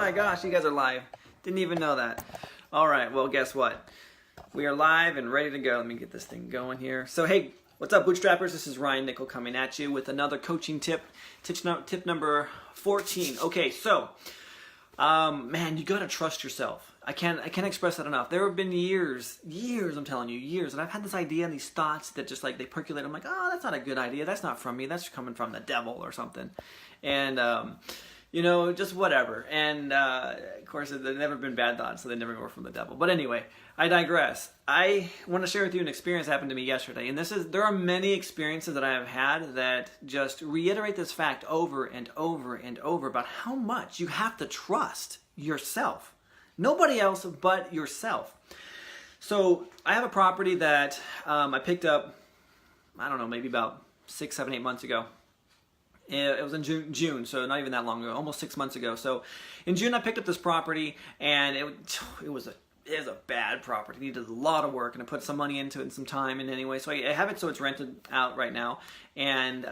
my gosh, you guys are live. Didn't even know that. All right, well, guess what? We are live and ready to go. Let me get this thing going here. So, hey, what's up, Bootstrappers? This is Ryan Nickel coming at you with another coaching tip. Tip number 14. Okay, so, man, you gotta trust yourself. I can't express that enough. There have been years, I'm telling you, years, and I've had this idea and these thoughts that just like they percolate. I'm like, oh, that's not a good idea. That's not from me. That's coming from the devil or something. And you know, just whatever. And of course, they've never been bad thoughts, so they never were from the devil. But anyway, I digress. I want to share with you an experience that happened to me yesterday. And there are many experiences that I have had that just reiterate this fact over and over and over about how much you have to trust yourself. Nobody else but yourself. So I have a property that I picked up, I don't know, maybe about 6, 7, 8 months ago. It was in June, so not even that long ago, almost 6 months ago. So in June I picked up this property, and it was a bad property. It needed a lot of work, and I put some money into it and some time. And anyway, so I have it so it's rented out right now. And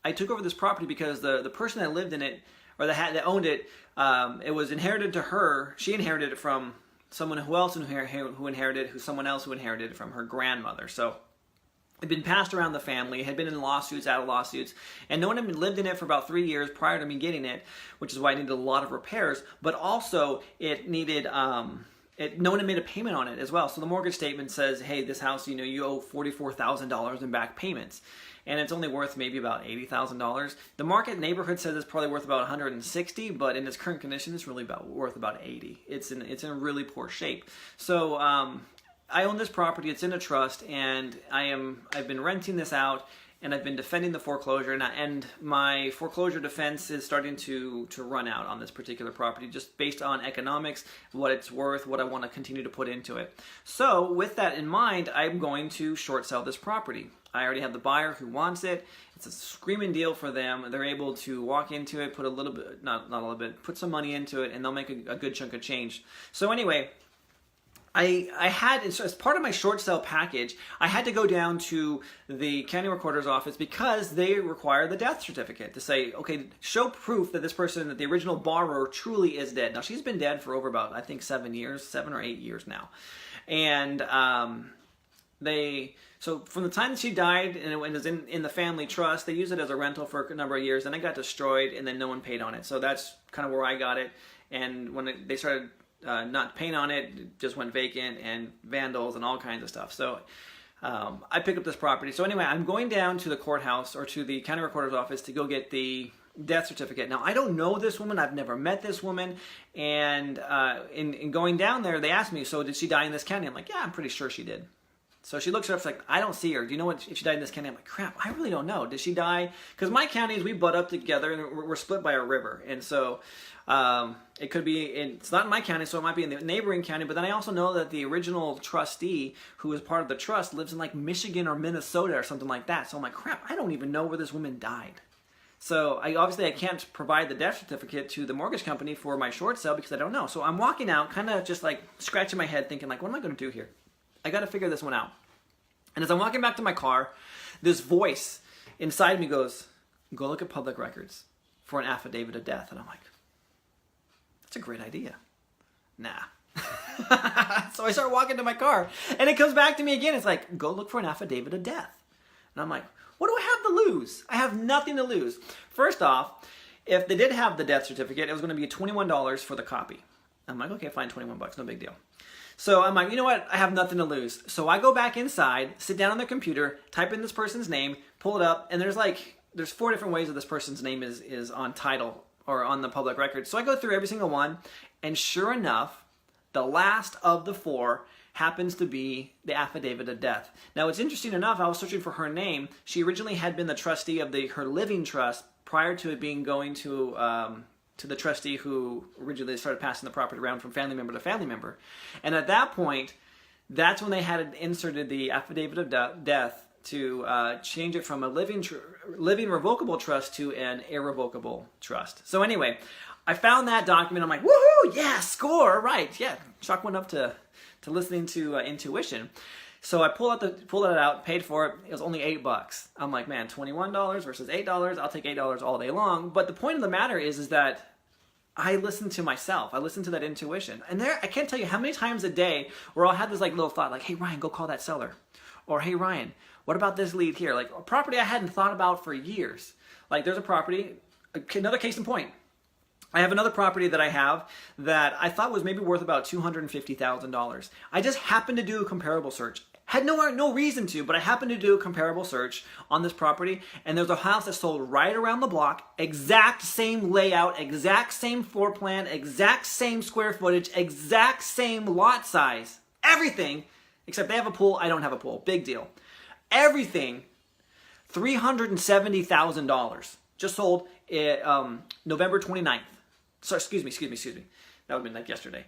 I took over this property because the person that lived in it, or that owned it, it was inherited to her. She inherited it from someone who inherited someone else who inherited it from her grandmother. So it had been passed around the family, had been in lawsuits, out of lawsuits, and no one had lived in it for about 3 years prior to me getting it, which is why it needed a lot of repairs, but also it needed, no one had made a payment on it as well. So the mortgage statement says, hey, this house, you owe $44,000 in back payments, and it's only worth maybe about $80,000. The market neighborhood says it's probably worth about $160,000, but in its current condition, it's really worth about $80,000. It's in really poor shape. So I own this property. It's in a trust, and I've been renting this out, and I've been defending the foreclosure, and my foreclosure defense is starting to run out on this particular property, just based on economics, what it's worth, what I want to continue to put into it. So with that in mind, I'm going to short sell this property. I already have the buyer who wants it. It's a screaming deal for them. They're able to walk into it, put a little bit, not a little bit, put some money into it, and they'll make a good chunk of change. So anyway, I had, as part of my short sale package, I had to go down to the county recorder's office because they require the death certificate to say, okay, show proof that this person, that the original borrower truly is dead. Now, she's been dead for over about, I think, 7 or 8 years now. And so from the time that she died and it was in the family trust, they used it as a rental for a number of years, and it got destroyed, and then no one paid on it. So that's kind of where I got it. And when they started not paying on it, it just went vacant, and vandals and all kinds of stuff. So I picked up this property. So anyway, I'm going down to the courthouse or to the county recorder's office to go get the death certificate. Now, I don't know this woman. I've never met this woman. And in going down there, they asked me, so did she die in this county? I'm like, yeah, I'm pretty sure she did. So she looks it up, she's like, I don't see her. Do you know if she died in this county? I'm like, crap, I really don't know. Did she die? Because my counties, we butt up together, and we're split by a river. And so it could be, it's not in my county, so it might be in the neighboring county. But then I also know that the original trustee, who was part of the trust, lives in like Michigan or Minnesota or something like that. So I'm like, crap, I don't even know where this woman died. So I can't provide the death certificate to the mortgage company for my short sale because I don't know. So I'm walking out, kind of just like scratching my head, thinking like, what am I going to do here? I got to figure this one out. And as I'm walking back to my car, this voice inside me goes, go look at public records for an affidavit of death. And I'm like, that's a great idea. Nah. So I start walking to my car, and it comes back to me again. It's like, go look for an affidavit of death. And I'm like, what do I have to lose? I have nothing to lose. First off, if they did have the death certificate, it was going to be $21 for the copy. I'm like, okay, fine, $21, no big deal. So I'm like, you know what? I have nothing to lose. So I go back inside, sit down on the computer, type in this person's name, pull it up, and there's 4 different ways that this person's name is on title or on the public record. So I go through every single one, and sure enough, the last of the 4 happens to be the affidavit of death. Now, it's interesting enough, I was searching for her name. She originally had been the trustee of her living trust prior to it being going to the trustee who originally started passing the property around from family member to family member. And at that point, that's when they had inserted the affidavit of death to change it from a living revocable trust to an irrevocable trust. So anyway, I found that document. I'm like, woohoo, yeah, score, right. Yeah, chalk went up to listening to intuition. So I pulled it out, paid for it. It was only $8. I'm like, man, $21 versus $8. I'll take $8 all day long. But the point of the matter is that I listen to myself. I listen to that intuition. And there, I can't tell you how many times a day where I'll have this like little thought like, hey, Ryan, go call that seller. Or, hey, Ryan, what about this lead here? Like a property I hadn't thought about for years. Like there's a property, another case in point. I have another property that I have that I thought was maybe worth about $250,000. I just happened to do a comparable search. Had no reason to, but I happened to do a comparable search on this property, and there's a house that sold right around the block, exact same layout, exact same floor plan, exact same square footage, exact same lot size, everything, except they have a pool, I don't have a pool. Big deal. Everything, $370,000. Just sold November 29th. Sorry, excuse me. That would have been like yesterday.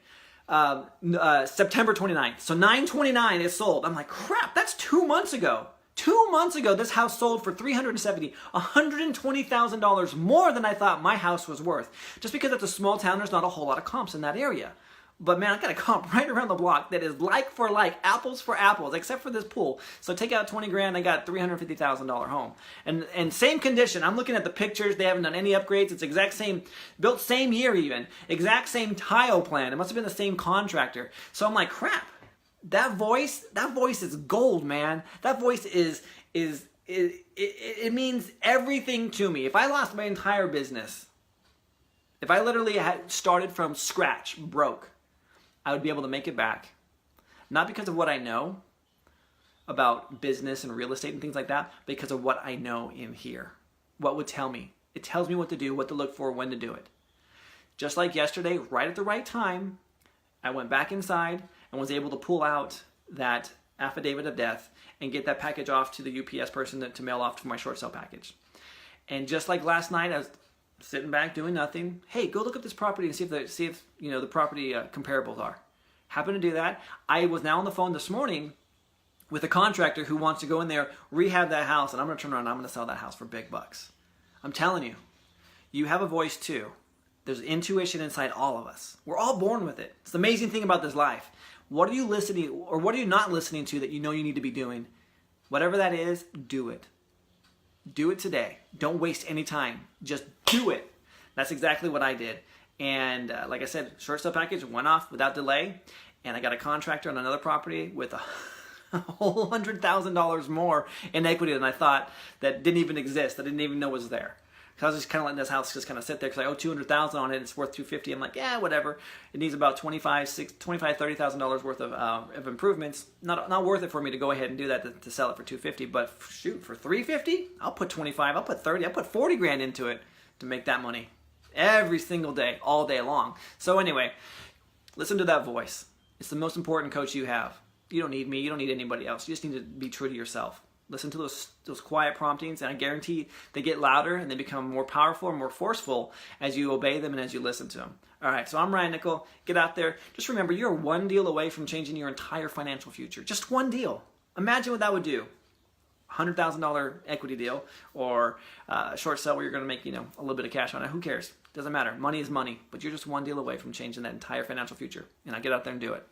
September 29th. So 9/29 is sold. I'm like, crap, that's 2 months ago. 2 months ago, this house sold for $120,000 more than I thought my house was worth. Just because it's a small town, there's not a whole lot of comps in that area. But man, I got a comp right around the block that is like for like, apples for apples, except for this pool. So take out 20 grand, I got $350,000 home. And same condition. I'm looking at the pictures. They haven't done any upgrades. It's exact same, built same year even. Exact same tile plan. It must have been the same contractor. So I'm like, crap. That voice is gold, man. That voice it means everything to me. If I lost my entire business, if I literally had started from scratch, broke, I would be able to make it back. Not because of what I know about business and real estate and things like that, because of what I know in here. What would tell me? It tells me what to do, what to look for, when to do it. Just like yesterday, right at the right time, I went back inside and was able to pull out that affidavit of death and get that package off to the UPS person to mail off for my short sale package. And just like last night, I was sitting back doing nothing. Hey, go look up this property and see if the property comparables are. Happen to do that. I was now on the phone this morning with a contractor who wants to go in there, rehab that house, and I'm going to turn around and I'm going to sell that house for big bucks. I'm telling you, you have a voice too. There's intuition inside all of us. We're all born with it. It's the amazing thing about this life. What are you listening or what are you not listening to that you know you need to be doing? Whatever that is, do it. Do it today. Don't waste any time. Just do it. That's exactly what I did. And like I said, short sale package went off without delay. And I got a contractor on another property with a whole $100,000 more in equity than I thought that didn't even exist. I didn't even know was there. Because I was just kind of letting this house just kind of sit there because I owe $200,000 on it. And it's worth $250,000. I'm like, yeah, whatever. It needs about $30,000 worth of improvements. Not worth it for me to go ahead and do that to sell it for $250,000. But shoot, for $350,000, I'll put $25,000. I'll put $30,000. I'll put 40 grand into it to make that money every single day, all day long. So anyway, listen to that voice. It's the most important coach you have. You don't need me. You don't need anybody else. You just need to be true to yourself. Listen to those quiet promptings, and I guarantee they get louder and they become more powerful and more forceful as you obey them and as you listen to them. All right, so I'm Ryan Nickel. Get out there. Just remember, you're one deal away from changing your entire financial future. Just one deal. Imagine what that would do. $100,000 equity deal or a short sale where you're going to make a little bit of cash on it. Who cares? Doesn't matter. Money is money, but you're just one deal away from changing that entire financial future. And I get out there and do it.